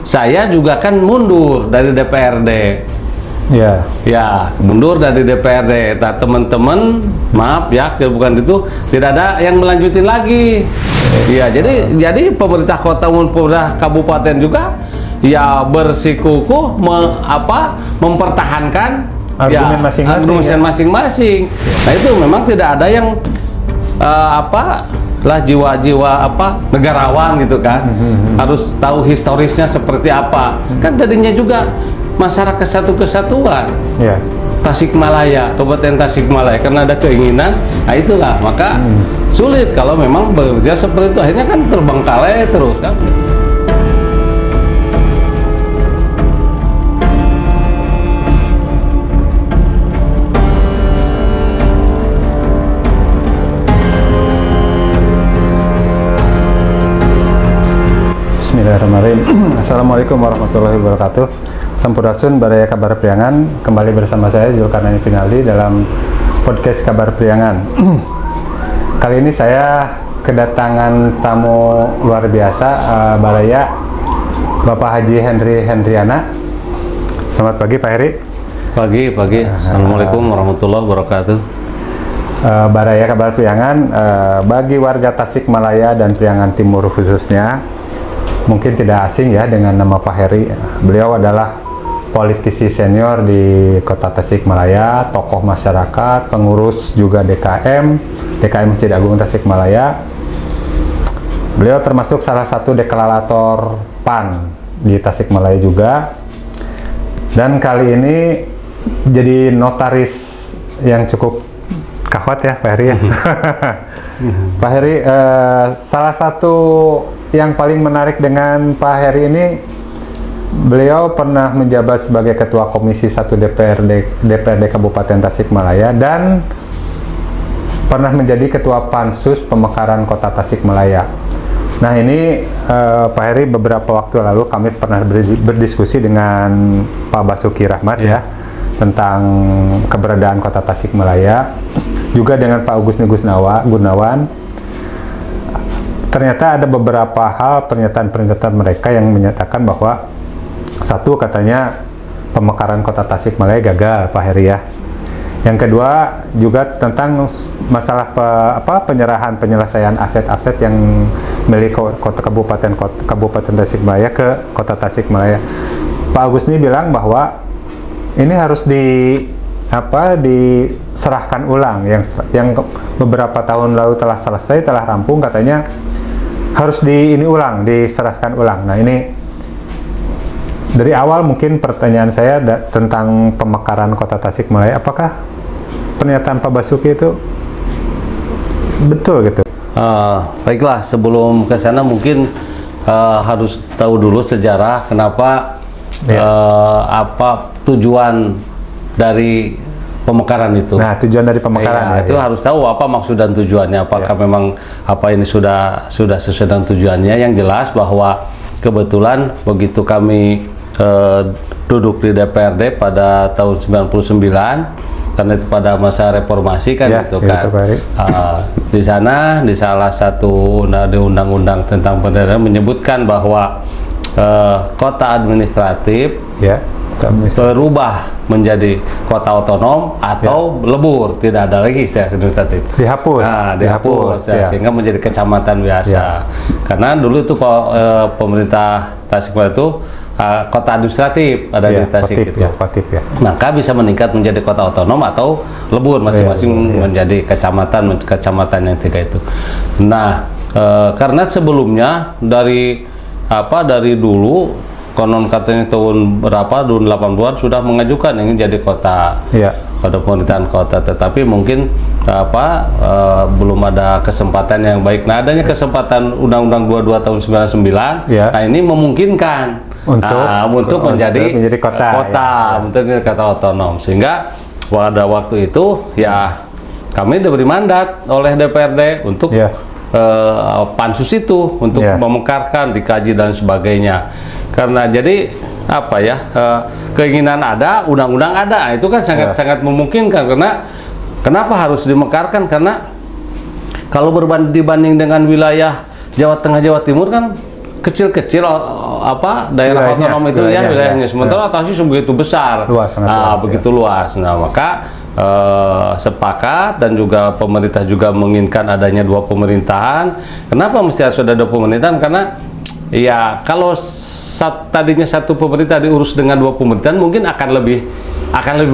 saya juga kan mundur dari DPRD. Ya. Ya, mundur dari DPRD. Nah, teman-teman, maaf ya, bukan itu, tidak ada yang melanjutin lagi. Ya, jadi pemerintah kota maupun pemerintah kabupaten juga ya bersikukuh mempertahankan argumen masing-masing. Nah, itu memang tidak ada yang jiwa-jiwa negarawan gitu kan. Harus tahu historisnya seperti apa. Kan tadinya juga masyarakat satu kesatuan. Ya. Tasikmalaya, Kabupaten Tasikmalaya, karena ada keinginan, nah itulah maka sulit kalau memang bekerja seperti itu, akhirnya kan terbengkalai terus kan. Bismillahirrahmanirrahim. Assalamualaikum warahmatullahi wabarakatuh. Sampurasun Baraya Kabar Priangan, kembali bersama saya Zulkarnain Finaldi dalam podcast Kabar Priangan. Kali ini saya kedatangan tamu luar biasa, Baraya, Bapak Haji Henry Hendriana. Selamat pagi Pak Heri. Pagi. Assalamualaikum warahmatullahi wabarakatuh. Baraya Kabar Priangan, bagi warga Tasikmalaya dan Priangan Timur khususnya, mungkin tidak asing ya dengan nama Pak Heri. Beliau adalah politisi senior di Kota Tasikmalaya, tokoh masyarakat, pengurus juga DKM Masjid Agung Tasikmalaya. Beliau termasuk salah satu deklarator PAN di Tasikmalaya juga. Dan kali ini jadi notaris yang cukup kawat ya Pak Heri ya. Pak Heri, salah satu yang paling menarik dengan Pak Heri ini, beliau pernah menjabat sebagai Ketua Komisi 1 DPRD Kabupaten Tasikmalaya dan pernah menjadi Ketua Pansus Pemekaran Kota Tasikmalaya. Nah ini Pak Heri, beberapa waktu lalu kami pernah berdiskusi dengan Pak Basuki Rahmat ya tentang keberadaan Kota Tasikmalaya, juga dengan Pak Gusni Gunawan. Ternyata ada beberapa hal pernyataan mereka yang menyatakan bahwa satu, katanya pemekaran Kota Tasikmalaya gagal Pak Heri ya. Yang kedua juga tentang masalah penyelesaian aset-aset yang milik Kabupaten Tasikmalaya ke Kota Tasikmalaya. Pak Gusni bilang bahwa ini harus diserahkan ulang, yang beberapa tahun lalu telah selesai, telah rampung, katanya harus diserahkan ulang. Nah ini dari awal mungkin pertanyaan saya tentang pemekaran Kota Tasikmalaya, apakah pernyataan Pak Basuki itu betul gitu? Baiklah, sebelum ke sana mungkin harus tahu dulu sejarah kenapa apa tujuan dari pemekaran itu. Nah, tujuan dari pemekaran itu harus tahu apa maksud dan tujuannya. Apakah memang apa ini sudah sesuai dengan tujuannya? Yang jelas bahwa kebetulan begitu kami duduk di DPRD pada tahun 99, karena itu pada masa reformasi kan gitu kan. Di sana di salah satu di undang-undang tentang pendidikan menyebutkan bahwa kota administratif berubah menjadi kota otonom atau lebur, tidak ada lagi istilah administratif, dihapus sehingga menjadi kecamatan biasa. Karena dulu itu pemerintah Tasikmalaya itu kota administratif ada di Tasik gitu. Maka bisa meningkat menjadi kota otonom atau lebur, masing-masing menjadi kecamatan yang tiga itu. Nah, karena sebelumnya dari dulu konon katanya tahun 80-an sudah mengajukan ingin jadi kota pemerintahan kota, tetapi mungkin belum ada kesempatan yang baik. Nah, adanya kesempatan Undang-Undang 22 tahun 99, nah ini memungkinkan untuk menjadi kota otonom, sehingga pada waktu itu ya kami diberi mandat oleh DPRD untuk pansus itu untuk memekarkan, dikaji dan sebagainya. Karena jadi keinginan ada, undang-undang ada, itu kan sangat memungkinkan. Karena kenapa harus dimekarkan? Karena kalau dibanding dengan wilayah Jawa Tengah, Jawa Timur kan kecil-kecil daerah Wilayahnya, otonom itu wilayahnya, ya wilayahnya. ya. Sementara Tasik begitu besar, Luas, sangat luas, begitu luas. Nah maka sepakat dan juga pemerintah juga menginginkan adanya 2 pemerintahan. Kenapa mesti harus ada 2 pemerintahan? Karena ya kalau tadinya 1 pemerintah diurus dengan 2 pemerintahan mungkin akan lebih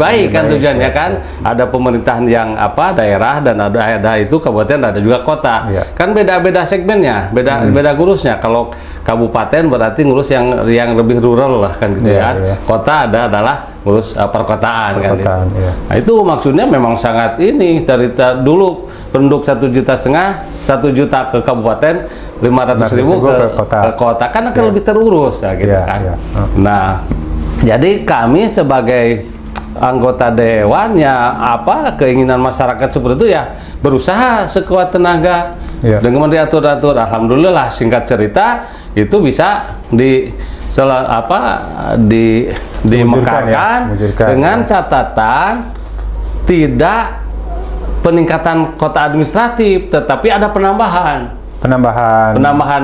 baik kan tujuannya kan. Ada pemerintahan yang daerah dan ada itu kabupaten, ada juga kota. Kan beda-beda segmennya, beda ngurusnya. Kalau kabupaten berarti ngurus yang lebih rural lah kan gitu kan. Kota adalah ngurus perkotaan kan gitu. Nah itu maksudnya memang sangat ini dari dulu penduduk 1,5 juta, 1 juta ke kabupaten, 500.000 ke kota kan akan lebih terurus ya, gitu kan. Nah jadi kami sebagai anggota dewan ya keinginan masyarakat seperti itu ya berusaha sekuat tenaga dengan diatur-atur. Alhamdulillah singkat cerita itu bisa dimekarkan dengan catatan tidak peningkatan kota administratif, tetapi ada penambahan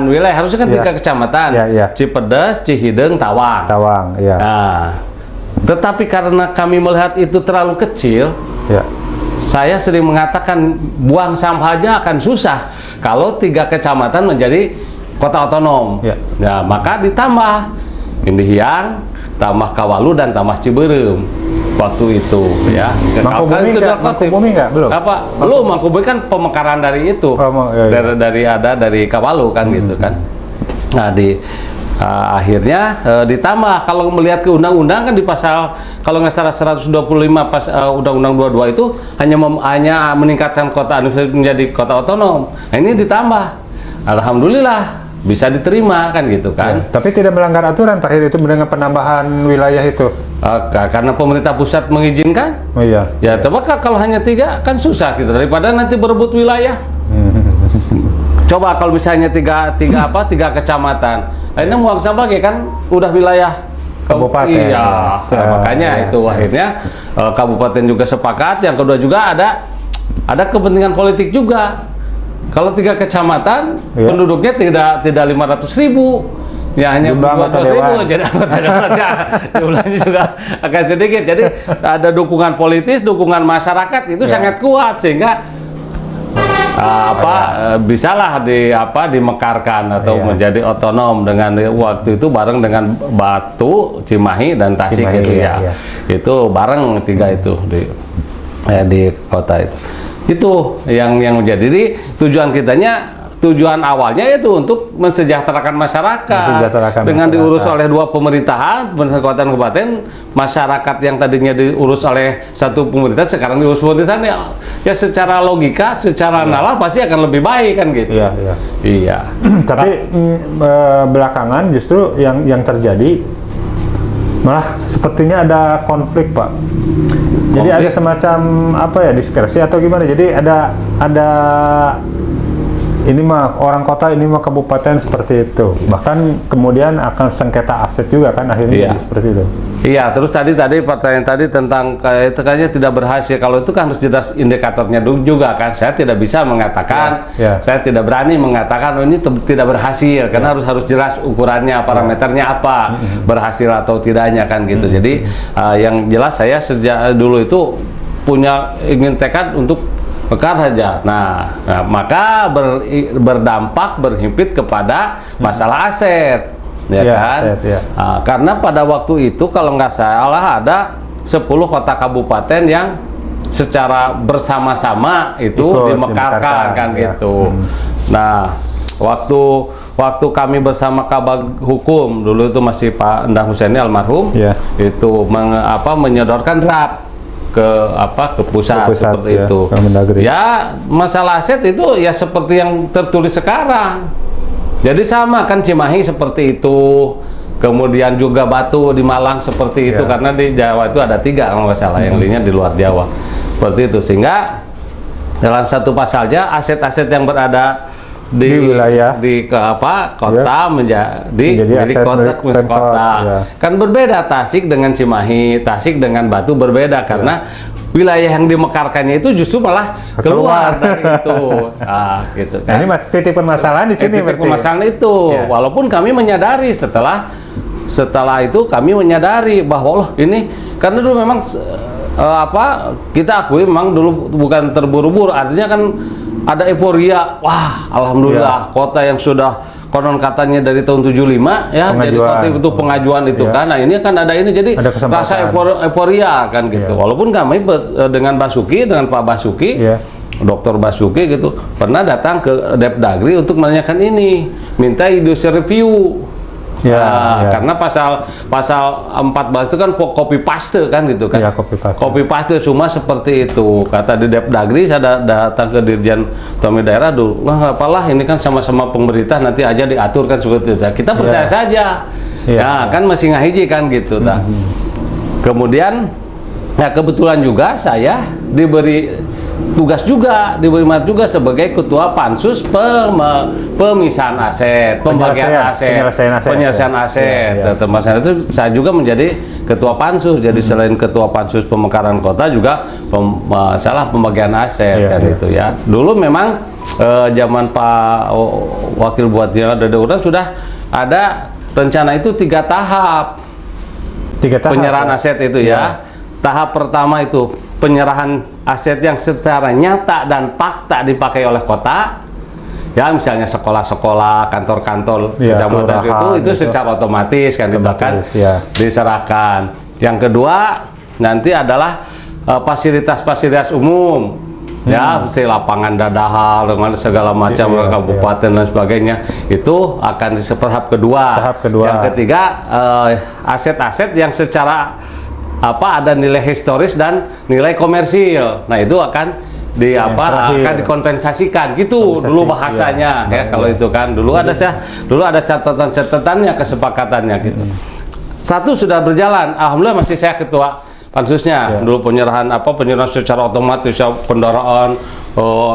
wilayah. Harusnya kan 3 kecamatan, Cipedes, Cihideng, Tawang. Nah, tetapi karena kami melihat itu terlalu kecil, saya sering mengatakan buang sampah aja akan susah kalau 3 kecamatan menjadi kota otonom. Nah, maka ditambah Indihiyang, tambah Kawalu dan tambah Ciberem waktu itu ya. Mangkubumi nggak? Belum. Belum, Mangkubumi kan pemekaran dari itu. Dari Kawalu kan gitu kan. Nah, akhirnya ditambah kalau melihat ke undang-undang kan di pasal kalau nggak salah 125 undang-undang 22 itu hanya meningkatkan kota administratif menjadi kota otonom. Nah, ini ditambah. Alhamdulillah bisa diterima kan gitu kan. Tapi tidak melanggar aturan Pak Heri itu dengan penambahan wilayah itu. Karena pemerintah pusat mengizinkan. Ya coba kalau hanya 3 kan susah gitu daripada nanti berebut wilayah. Coba kalau misalnya 3 kecamatan. Akhirnya buang sampah kan udah wilayah kabupaten. Iya, makanya itu akhirnya kabupaten juga sepakat. Yang kedua juga ada kepentingan politik juga. Kalau 3 kecamatan penduduknya tidak 500.000, ya hanya 200.000 jadi anggota dewan. Jumlahnya juga agak sedikit. Jadi ada dukungan politis, dukungan masyarakat itu sangat kuat sehingga bisalah dimekarkan atau menjadi otonom dengan waktu itu bareng dengan Batu, Cimahi dan Tasik gitu ya. Itu bareng 3 itu di kota itu. Itu yang menjadi. Jadi tujuan awalnya itu untuk mensejahterakan masyarakat. Dengan diurus oleh 2 pemerintahan, kabupaten, masyarakat yang tadinya diurus oleh 1 pemerintah sekarang diurus pemerintahan ya secara logika, secara nalar pasti akan lebih baik kan gitu. Iya. Tapi belakangan justru yang terjadi malah sepertinya ada konflik Pak. Jadi ada semacam diskresi atau gimana? Jadi ada ini mah orang kota, ini mah kabupaten seperti itu. Bahkan kemudian akan sengketa aset juga kan akhirnya jadi seperti itu. Iya, terus tadi pertanyaan tadi tentang itu kayaknya tidak berhasil. Kalau itu kan harus jelas indikatornya juga kan. Saya tidak bisa mengatakan, saya tidak berani mengatakan ini tidak berhasil karena harus jelas ukurannya, parameternya apa, berhasil atau tidaknya kan gitu. Jadi yang jelas saya sejak dulu itu ingin tekad untuk mekar saja. Nah, maka berdampak berhimpit kepada masalah aset, kan? Karena pada waktu itu kalau nggak salah ada 10 kota kabupaten yang secara bersama-sama itu dimekarkan kan gitu. Nah, waktu kami bersama Kabag Hukum dulu itu masih Pak Endang Husaini almarhum, itu menyodorkan draft ke pusat seperti itu. Ya masalah aset itu ya seperti yang tertulis sekarang. Jadi sama kan Cimahi seperti itu, kemudian juga Batu di Malang seperti itu karena di Jawa itu ada 3 kalau nggak salah yang lainnya di luar Jawa seperti itu. Sehingga dalam satu pasalnya aset-aset yang berada di wilayah di ke apa kota menjadi aset kota milik Pemkot, kota. ya. Kan berbeda Tasik dengan Cimahi, Tasik dengan Batu berbeda karena wilayah yang dimekarkannya itu justru malah keluar dari itu. Gitu Nah, kan. ini masih titik permasalahan di sini Titik berarti. permasalahan itu. Ya. Walaupun kami menyadari setelah itu kami menyadari bahwa loh ini karena dulu memang kita akui memang dulu bukan terburu-buru, artinya kan ada euforia, wah alhamdulillah kota yang sudah konon katanya dari tahun 75 ya, jadi kota itu pengajuan itu kan, nah ini kan ada ini jadi ada rasa euforia kan gitu. Walaupun kami dengan Pak Basuki, Dr. Basuki gitu pernah datang ke Depdagri untuk menanyakan ini, minta judicial review. Karena pasal 14 itu kan copy paste kan gitu kan. Copy paste semua seperti itu. Kata di Depdagri saya datang ke Dirjen Otonomi Daerah dulu. Wah, apalah ini kan sama-sama pemerintah nanti aja diatur kan seperti itu. Kita percaya saja. Kan masih ngahiji kan gitu. Kemudian kebetulan juga saya diberi tugas juga, diberi mandat juga sebagai ketua pansus pemisahan aset, pembagian aset, penyelesaian aset. Termasuk itu saya juga menjadi ketua pansus. Jadi selain ketua pansus pemekaran kota juga masalah pembagian aset kan itu ya. Dulu memang zaman Pak Wakil Bupati Dede Udan sudah ada rencana itu 3 tahap. 3 tahap penyerahan aset itu ya. Tahap pertama itu penyerahan aset yang secara nyata dan fakta dipakai oleh kota, ya misalnya sekolah-sekolah, kantor-kantor kecamatan itu secara otomatis kan diserahkan. Yang kedua nanti adalah fasilitas-fasilitas umum, ya seperti lapangan dadahal dengan segala macam kabupaten dan sebagainya, itu akan di tahap kedua. Yang ketiga aset-aset yang secara ada nilai historis dan nilai komersil. Nah, itu akan akan dikompensasikan gitu dulu bahasanya kalau itu kan. Dulu ada catatan-catatannya, kesepakatannya gitu. Satu sudah berjalan, alhamdulillah masih saya ketua pansusnya. Dulu penyerahan secara otomatis kendaraan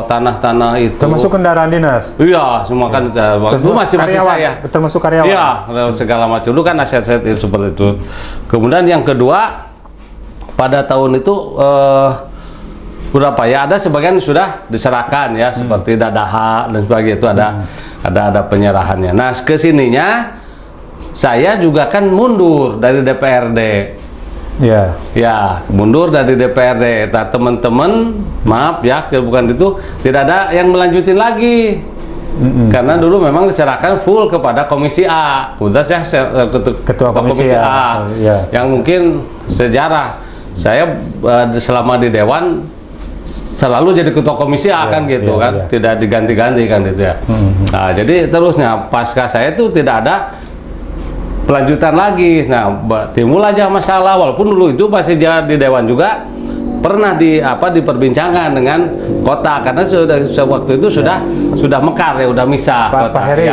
tanah-tanah itu. Termasuk kendaraan dinas. Iya, semua kan dulu masih saya. Termasuk karyawan. Iya, segala macam. Dulu kan aset-aset itu seperti itu. Kemudian yang kedua pada tahun itu berapa ya, ada sebagian sudah diserahkan ya, seperti dadaha dan sebagainya itu ada penyerahannya. Nah, kesininya saya juga kan mundur dari DPRD. Ya, mundur dari DPRD. Nah, teman-teman, maaf ya, bukan itu, tidak ada yang melanjutin lagi. Karena dulu memang diserahkan full kepada Komisi A. Udah saya ketua Komisi A. Yang mungkin sejarah saya selama di Dewan selalu jadi ketua Komisi A kan gitu kan, tidak diganti-ganti kan gitu ya. Nah, jadi terusnya pasca saya itu tidak ada pelanjutan lagi. Nah, timbul aja masalah, walaupun dulu itu masih di Dewan juga pernah diperbincangkan dengan kota, karena waktu itu sudah mekar ya, udah misah. Pak Heri,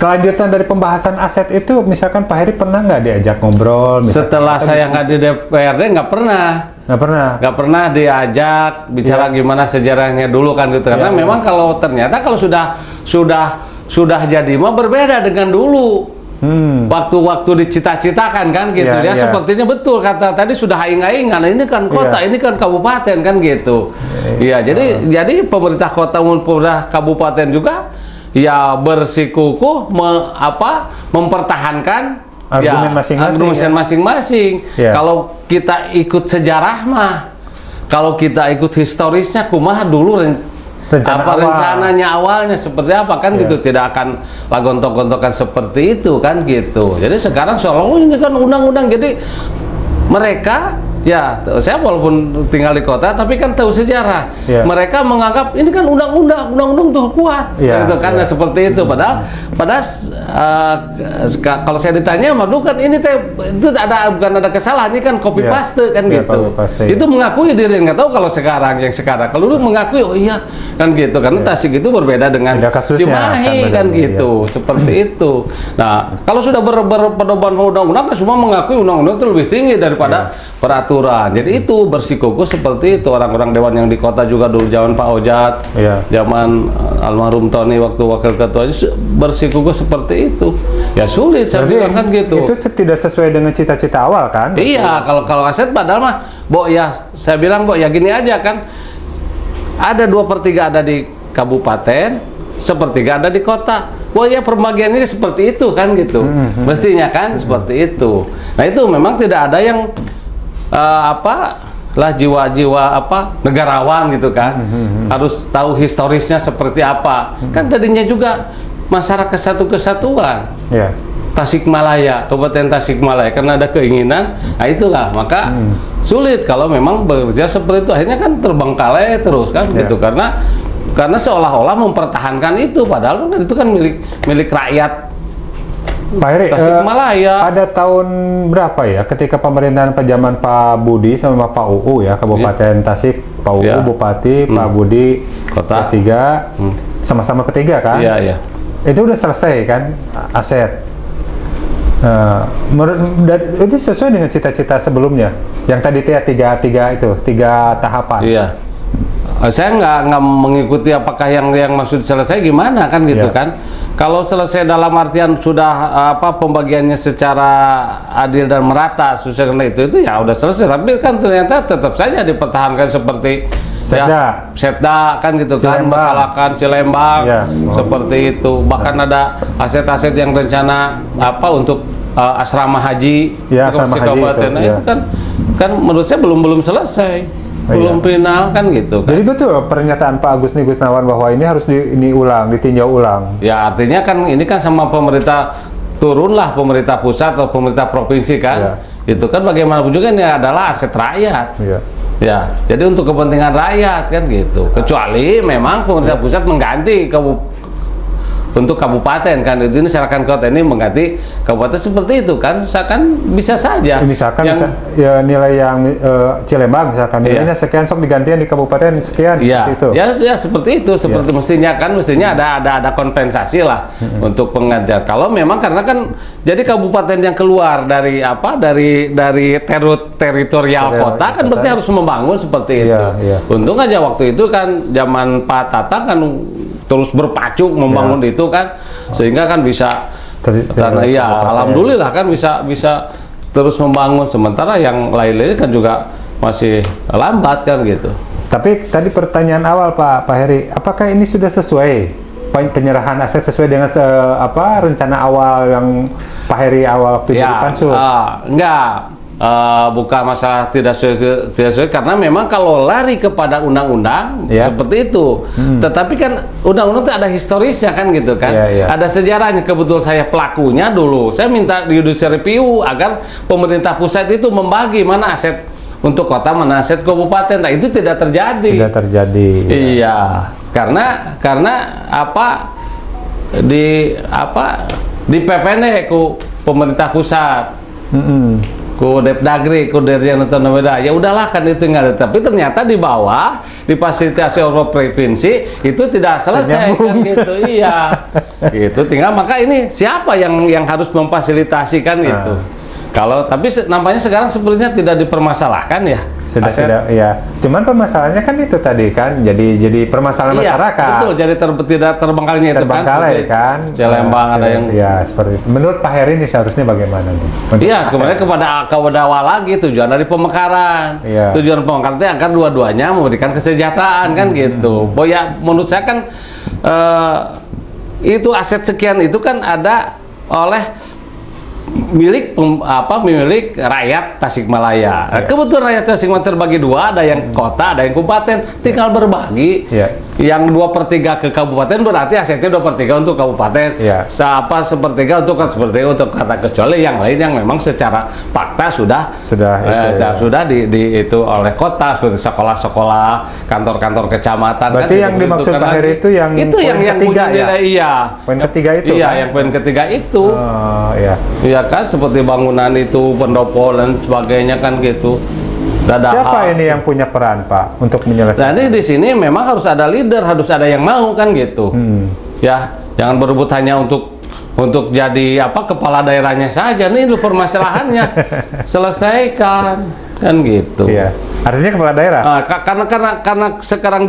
kelanjutan dari pembahasan aset itu, misalkan Pak Heri pernah nggak diajak ngobrol? Setelah saya nggak di DPRD nggak pernah diajak bicara gimana sejarahnya dulu kan gitu. Karena memang kalau ternyata kalau sudah jadi mah berbeda dengan dulu. Waktu-waktu dicita-citakan kan gitu sepertinya betul kata tadi sudah aing-aingan, ini kan kota, ini kan kabupaten kan gitu. Jadi pemerintah kota maupun pemerintah kabupaten juga ya bersikukuh mempertahankan argumen masing-masing. Kalau kita ikut sejarah mah, kalau kita ikut historisnya kumaha dulu rencananya awalnya seperti apa kan gitu, tidak akan gontok-gontokan seperti itu kan gitu. Jadi sekarang seolah ini kan undang-undang, jadi mereka saya walaupun tinggal di kota tapi kan tahu sejarah. Mereka menganggap ini kan undang-undang tuh kuat gitu kan seperti itu, padahal kalau saya ditanya dulu kan ini itu bukan ada kesalahan, ini kan copy paste kan gitu. Itu mengakui diri, nggak tahu kalau sekarang kalau dulu mengakui oh iya kan gitu. Karena Tasik itu berbeda dengan Beda kasusnya, Cimahi kan, kan benar, gitu, seperti itu. Nah, kalau sudah berpedoman undang-undang kan semua mengakui undang-undang itu lebih tinggi daripada peraturan. Jadi itu bersikukuh seperti itu orang-orang dewan yang di kota juga dulu zaman Pak Ojat, zaman almarhum Tony waktu wakil ketua bersikukuh seperti itu. Ya sulit saya bilang kan gitu. Itu tidak sesuai dengan cita-cita awal kan? Iya, kalau aset padahal mah, ya saya bilang ya gini aja kan. Ada 2/3 ada di kabupaten, 1/3 ada di kota. Ya pembagiannya seperti itu kan gitu. Mestinya kan seperti itu. Nah itu memang tidak ada yang jiwa-jiwa negarawan gitu kan. Harus tahu historisnya seperti apa. Kan tadinya juga masyarakat satu kesatuan. Tasikmalaya, Kabupaten Tasikmalaya, karena ada keinginan, nah itulah maka sulit kalau memang bekerja seperti itu, akhirnya kan terbengkalai terus kan gitu, karena seolah-olah mempertahankan itu, padahal itu kan milik rakyat Pak Heri, Tasikmalaya. Pada tahun berapa ya ketika pemerintahan zaman Pak Budi sama Pak UU ya, Kabupaten Tasik, Pak UU Bupati, Pak Budi Kota P3, sama-sama P3 kan? Itu udah selesai kan aset. Itu sesuai dengan cita-cita sebelumnya yang tadi tiga tahapan. Iya, saya nggak mengikuti apakah yang maksud selesai gimana kan gitu kan. Kalau selesai dalam artian sudah pembagiannya secara adil dan merata sesuai dengan itu ya udah selesai, tapi kan ternyata tetap saja dipertahankan seperti Setda kan gitu kan, masalahkan Cilembang seperti itu. Bahkan ada aset-aset yang rencana untuk asrama haji asrama haji kabupaten itu kan menurut saya belum selesai, belum final kan gitu kan. Jadi betul pernyataan Pak Agus Nigusnawan bahwa ini harus ditinjau ulang. Ya artinya kan ini kan sama pemerintah turunlah, pemerintah pusat atau pemerintah provinsi kan. Itu kan bagaimanapun juga ini adalah aset rakyat. Ya, jadi untuk kepentingan rakyat kan gitu. Kecuali memang pemerintah pusat mengganti untuk kabupaten kan, ini misalkan kota ini mengganti kabupaten seperti itu kan, misalkan bisa saja. Misalkan nilai yang Cilembang misalkan nilainya sekian, sok digantian di kabupaten sekian, seperti itu. Ya seperti itu, seperti mestinya ada kompensasi lah untuk pengajar. Kalau memang karena kan jadi kabupaten yang keluar dari teritorial kota kan berarti harus membangun seperti itu. Untung aja waktu itu kan zaman Pak Tatang kan terus berpacu membangun itu kan, sehingga kan bisa alhamdulillah kan bisa terus membangun, sementara yang lain-lain kan juga masih lambat kan gitu. Tapi tadi pertanyaan awal Pak Heri, apakah ini sudah sesuai penyerahan aset sesuai dengan rencana awal yang Pak Heri awal waktu di Pansus? Enggak. Bukan masalah tidak sesuai, karena memang kalau lari kepada undang-undang seperti itu, tetapi kan undang-undang itu ada historisnya kan gitu kan, ada sejarahnya. Kebetulan saya pelakunya dulu, saya minta di judicial review agar pemerintah pusat itu membagi mana aset untuk kota, mana aset kabupaten. Nah itu tidak terjadi. Iya, karena di PPN ku pemerintah pusat. Ku Depdagri, ku Dirjen Otonomi Daerah, ya udahlah kan itu nggak ada. Tapi ternyata di bawah difasilitasi oleh provinsi itu tidak selesai kan gitu. Iya, gitu. Tinggal maka ini siapa yang harus memfasilitasi kan gitu. Tapi nampaknya sekarang sepertinya tidak dipermasalahkan ya. Sudah tidak, ya. Cuman permasalahannya kan itu tadi kan, jadi permasalahan masyarakat. Betul, jadi tidak terbengkalainya itu kan. Cilembang ada yang. Ya seperti itu. Menurut Pak Heri ini seharusnya bagaimana nih? Iya, kemudian kepada awal lagi tujuan dari pemekaran. Tujuan pemekaran itu akan dua-duanya memberikan kesejahteraan kan gitu. Ya menurut saya kan itu aset sekian itu kan ada oleh milik rakyat Tasikmalaya. Kebetulan rakyat Tasikmalaya terbagi dua, ada yang kota, ada yang kabupaten, tinggal berbagi. Yang 2/3 ke kabupaten berarti asetnya 2/3 untuk kabupaten. Sepertiga untuk kata, kecuali yang lain yang memang secara fakta sudah itu oleh kota, seperti sekolah-sekolah, kantor-kantor kecamatan. Berarti kan, yang dimaksud Pak Heri itu yang ketiga ya? Poin ketiga itu kan? Yang poin ketiga itu. Iya kan, seperti bangunan itu, pendopo dan sebagainya kan gitu. Siapa ini yang punya peran, Pak, untuk menyelesaikan? Jadi di sini memang harus ada leader, harus ada yang mau kan gitu. Ya, jangan berebut hanya untuk jadi kepala daerahnya saja. Nih itu permasalahannya. Selesaikan kan gitu. Iya. Artinya kepala daerah. Nah, karena sekarang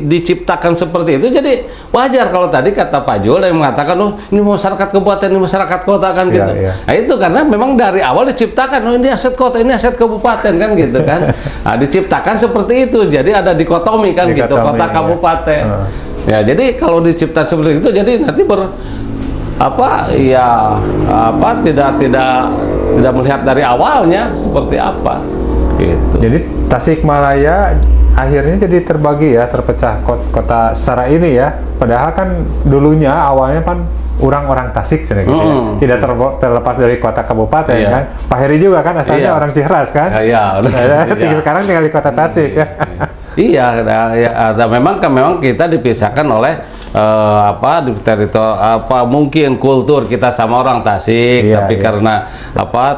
diciptakan seperti itu, jadi wajar kalau tadi kata Pak Jul yang mengatakan, oh ini masyarakat kabupaten, ini masyarakat kota kan gitu. Iya. Nah itu karena memang dari awal diciptakan, oh ini aset kota, ini aset kabupaten kan gitu kan. Nah, diciptakan seperti itu, jadi ada dikotomi kan gitu, kota kabupaten. Ya jadi kalau diciptakan seperti itu, jadi nanti tidak melihat dari awalnya seperti apa. Gitu. Jadi Tasikmalaya akhirnya jadi terbagi ya, terpecah kota secara ini ya. Padahal kan dulunya awalnya kan orang-orang Tasik gitu ya. Tidak terlepas dari kota kabupaten kan. Pak Heri juga kan asalnya orang Ciherang kan. Sekarang tinggal di kota Tasik ya. Iya, memang kita dipisahkan oleh di teritori mungkin kultur kita sama orang Tasik, tapi karena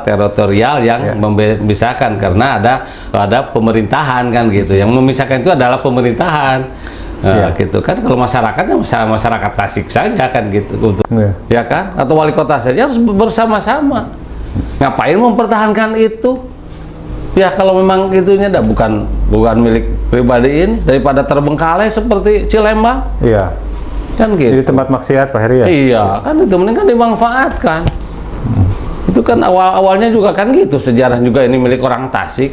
teritorial yang memisahkan, karena ada pemerintahan kan gitu. Yang memisahkan itu adalah pemerintahan. Gitu kan, kalau masyarakatnya masyarakat Tasik saja kan gitu, ya kan, atau wali kota saja harus bersama-sama. Ngapain mempertahankan itu? Ya kalau memang itunya bukan milik pribadi ini, daripada terbengkalai seperti Cilembang. Iya. Kan gitu. Jadi tempat maksiat Pak Heri ya? Iya, kan itu mending kan dimanfaatkan. Itu kan awalnya juga kan gitu, sejarah juga ini milik orang Tasik.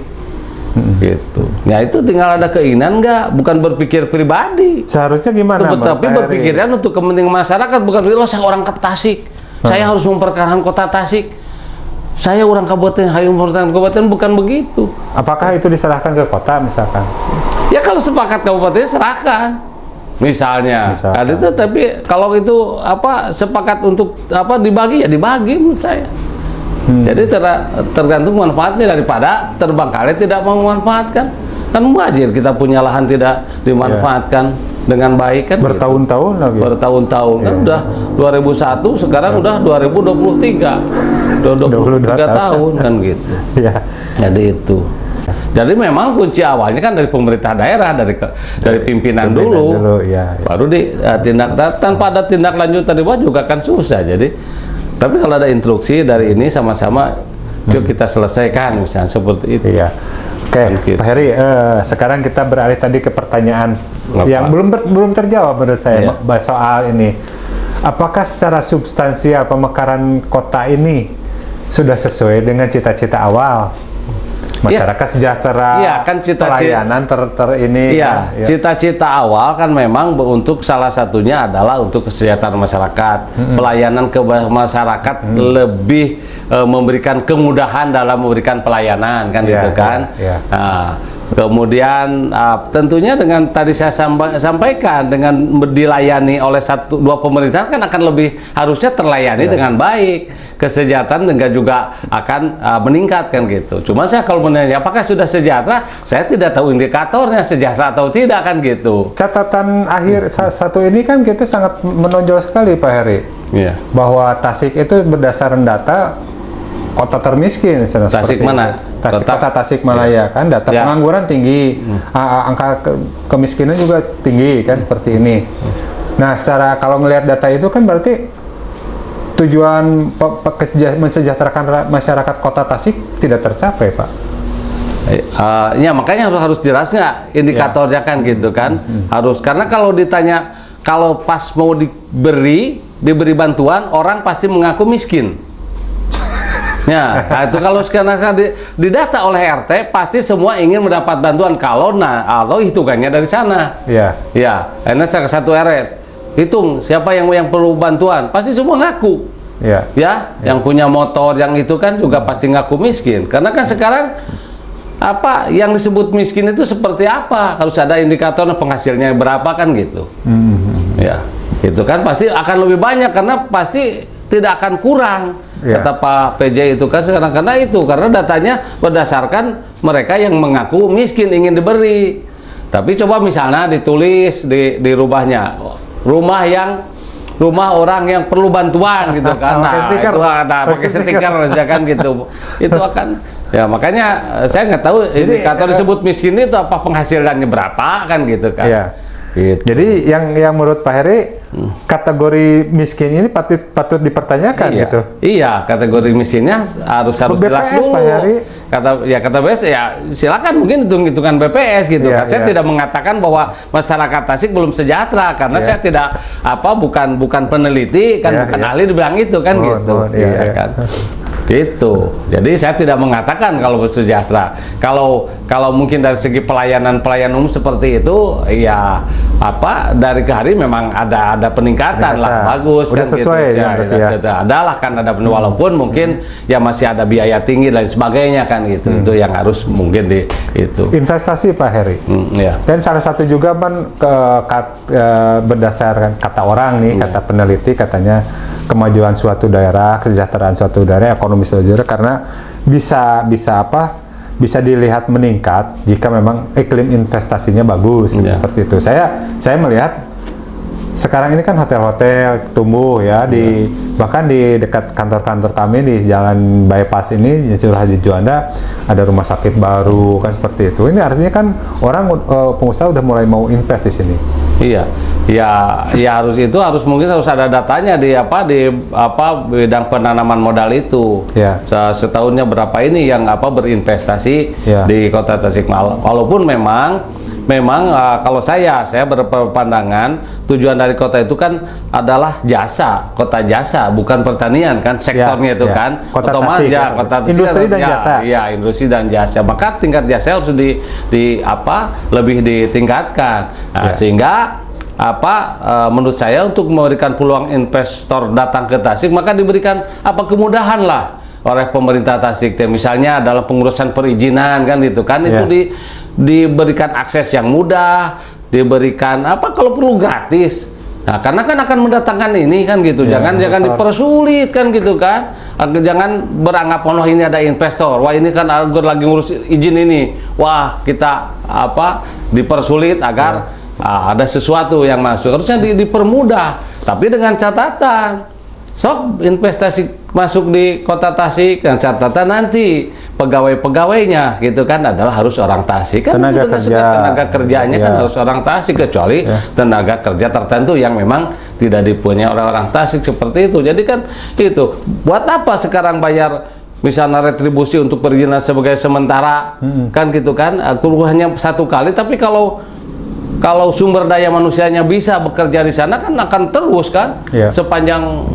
Gitu. Ya itu tinggal ada keinginan nggak, bukan berpikir pribadi. Seharusnya gimana? Tapi berpikirnya untuk kepentingan masyarakat, bukan saya orang ke Tasik, saya harus mempertahankan kota Tasik. Saya orang kabupaten, kabupaten, bukan begitu. Apakah itu diserahkan ke kota misalkan? Ya kalau sepakat kabupaten serahkan, misalnya. Nah, itu, tapi kalau itu sepakat untuk dibagi ya dibagi menurut saya. Jadi tergantung manfaatnya, daripada terbengkalai tidak mau memanfaatkan. Kan wajar kita punya lahan tidak dimanfaatkan dengan baik kan. Bertahun-tahun gitu. lagi. Bertahun-tahun kan udah 2001, sekarang udah 2023. 23 tahun kan gitu. Ya. Jadi itu. Jadi memang kunci awalnya kan dari pemerintah daerah, dari pimpinan dulu baru ditindak. Tanpa ada tindak lanjut tadi juga kan susah. Jadi, tapi kalau ada instruksi dari ini sama-sama yuk kita selesaikan misalnya seperti itu. Iya. Oke, Pak Heri, sekarang kita beralih tadi ke pertanyaan yang belum terjawab menurut saya soal ini. Apakah secara substansial pemekaran kota ini sudah sesuai dengan cita-cita awal? Masyarakat sejahtera, kan pelayanan ini. Cita-cita awal kan memang untuk salah satunya adalah untuk kesejahteraan masyarakat, pelayanan ke masyarakat, lebih memberikan kemudahan dalam memberikan pelayanan kan gitu kan. Nah, kemudian tentunya dengan tadi saya sampaikan, dengan dilayani oleh dua pemerintahan kan akan lebih harusnya terlayani dengan baik. Kesejahteraan juga akan meningkat kan gitu. Cuma saya kalau menanya apakah sudah sejahtera, saya tidak tahu indikatornya sejahtera atau tidak kan gitu. Catatan akhir satu ini kan kita sangat menonjol sekali Pak Heri. Bahwa Tasik itu berdasarkan data kota termiskin. Tasik mana? Kota Tasikmalaya kan, data pengangguran tinggi, angka kemiskinan juga tinggi kan seperti ini. Nah, kalau melihat data itu kan berarti tujuan mensejahterakan masyarakat kota Tasik tidak tercapai, Pak. Ya makanya harus jelas nggak indikatornya kan gitu kan. Harus, karena kalau ditanya, kalau pas mau diberi bantuan, orang pasti mengaku miskin. Ya, itu kalau sekarang didata oleh RT, pasti semua ingin mendapat bantuan kalau hitungannya dari sana. Ya, karena satu RT hitung siapa yang perlu bantuan, pasti semua ngaku. Yang punya motor, yang itu kan juga pasti ngaku miskin. Karena kan sekarang yang disebut miskin itu seperti apa? Harus ada indikator penghasilannya berapa kan gitu. Ya, itu kan pasti akan lebih banyak karena pasti tidak akan kurang. Kata Pak PJ itu kan sekarang karena datanya berdasarkan mereka yang mengaku miskin ingin diberi. Tapi coba misalnya ditulis di rumahnya, rumah yang rumah orang yang perlu bantuan gitu kan. Nah, Pakai stiker. itu ada pakai stiker aja kan gitu. Itu akan ya makanya saya nggak tahu indikator disebut miskin itu apa penghasilannya berapa kan gitu kan. Iya. Gitu. Jadi yang menurut Pak Heri kategori miskin ini patut dipertanyakan Iya. gitu. Iya, kategori miskinnya harus jelas BPS, dulu. Pak Heri. Kata BPS ya silakan mungkin hitung-hitungan BPS gitu Iya, kan. Saya iya. tidak mengatakan bahwa masyarakat Tasik belum sejahtera karena Iya. saya tidak bukan peneliti kan, Iya, bukan iya. ahli dibilang itu kan gitu. Iya, Iya iya. kan. Gitu. Jadi saya tidak mengatakan kalau sejahtera. Kalau mungkin dari segi pelayanan umum seperti itu ya dari ke hari memang ada peningkatan lah, bagus udah kan sesuai gitu. ya, berarti ya. Adalah kan ada walaupun mungkin ya masih ada biaya tinggi dan sebagainya kan gitu. Itu yang harus mungkin itu. Investasi Pak Heri. Ya. Dan salah satu juga berdasarkan kata orang nih, kata peneliti katanya kemajuan suatu daerah, kesejahteraan suatu daerah, ekonomi suatu daerah karena bisa dilihat meningkat jika memang iklim investasinya bagus gitu, seperti itu. Saya melihat sekarang ini kan hotel-hotel tumbuh ya bahkan di dekat kantor-kantor kami di Jalan Bypass ini Insinyur Haji Juanda ada rumah sakit baru kan seperti itu. Ini artinya kan orang pengusaha udah mulai mau invest di sini. Iya, ya harus mungkin harus ada datanya di bidang penanaman modal itu. Ya. Setahunnya berapa ini yang berinvestasi di Kota Tasikmalaya. Walaupun memang kalau saya berpandangan tujuan dari kota itu kan adalah kota jasa, bukan pertanian kan sektornya itu kan. Kota otomatis Tasik, kota Tasik industri dan jasa. Iya, industri dan jasa. Maka tingkat jasa harus lebih ditingkatkan. Nah, sehingga menurut saya untuk memberikan peluang investor datang ke Tasik maka diberikan kemudahan lah oleh pemerintah Tasik. Misalnya dalam pengurusan perizinan kan gitu kan itu diberikan akses yang mudah, diberikan kalau perlu gratis. Nah, karena kan akan mendatangkan ini kan gitu. Jangan dipersulit kan gitu kan. Jangan beranggap ini ada investor. Wah, ini kan lagi ngurus izin ini. Wah, kita dipersulit agar ada sesuatu yang masuk. Harusnya dipermudah. Tapi dengan catatan, investasi masuk di Kota Tasik dan catatan nanti pegawai-pegawainya gitu kan adalah harus orang Tasik kan, tenaga kerjanya kan harus orang Tasik, kecuali tenaga kerja tertentu yang memang tidak dipunyai orang Tasik seperti itu. Jadi kan itu buat apa sekarang bayar misalnya retribusi untuk perizinan sebagai sementara kan gitu kan, hanya satu kali. Tapi kalau sumber daya manusianya bisa bekerja di sana kan akan terus kan sepanjang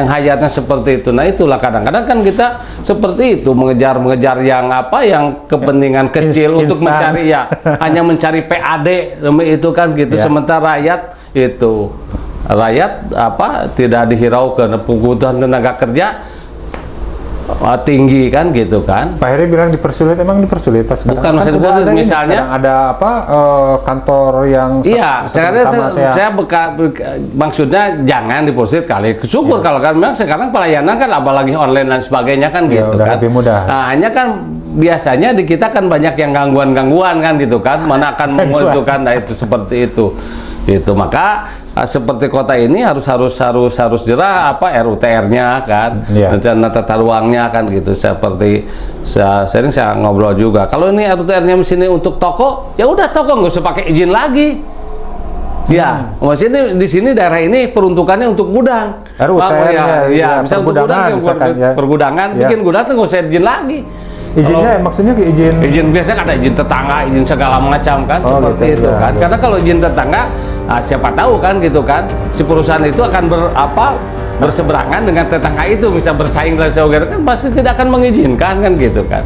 hayatnya seperti itu. Nah, itulah kadang-kadang kan kita seperti itu mengejar yang kepentingan kecil untuk mencari hanya mencari PAD itu kan gitu. Sementara rakyat tidak dihiraukan kebutuhan tenaga kerja tinggi kan gitu kan. Pak Heri bilang dipersulit, emang dipersulit pas sekarang? Bukan maksud dipersulit, misalnya ada kantor yang maksudnya jangan dipersulit kali. Syukur kalau kan memang sekarang pelayanan kan apalagi online dan sebagainya kan gitu kan. Lebih mudah. Nah, hanya kan biasanya di kita kan banyak yang gangguan-gangguan kan gitu kan. Mana akan membutuhkan itu seperti itu. Itu maka seperti kota ini harus jerah RUTR-nya kan, rencana tata ruangnya kan gitu. Seperti sering saya ngobrol juga. Kalau ini RUTR-nya di sini untuk toko, ya udah toko nggak usah pakai izin lagi. Ya, maksudnya di sini daerah ini peruntukannya untuk gudang. RUTR-nya, misalnya untuk gudang, pergudangan, bikin gudang tuh nggak usah izin lagi. Izinnya maksudnya izin biasanya ada izin tetangga, izin segala macam kan, seperti itu kan. Karena kalau izin tetangga siapa tahu kan gitu kan, si perusahaan itu akan berseberangan dengan tetangga itu, bisa bersaing dan sebagainya kan, pasti tidak akan mengizinkan kan gitu kan.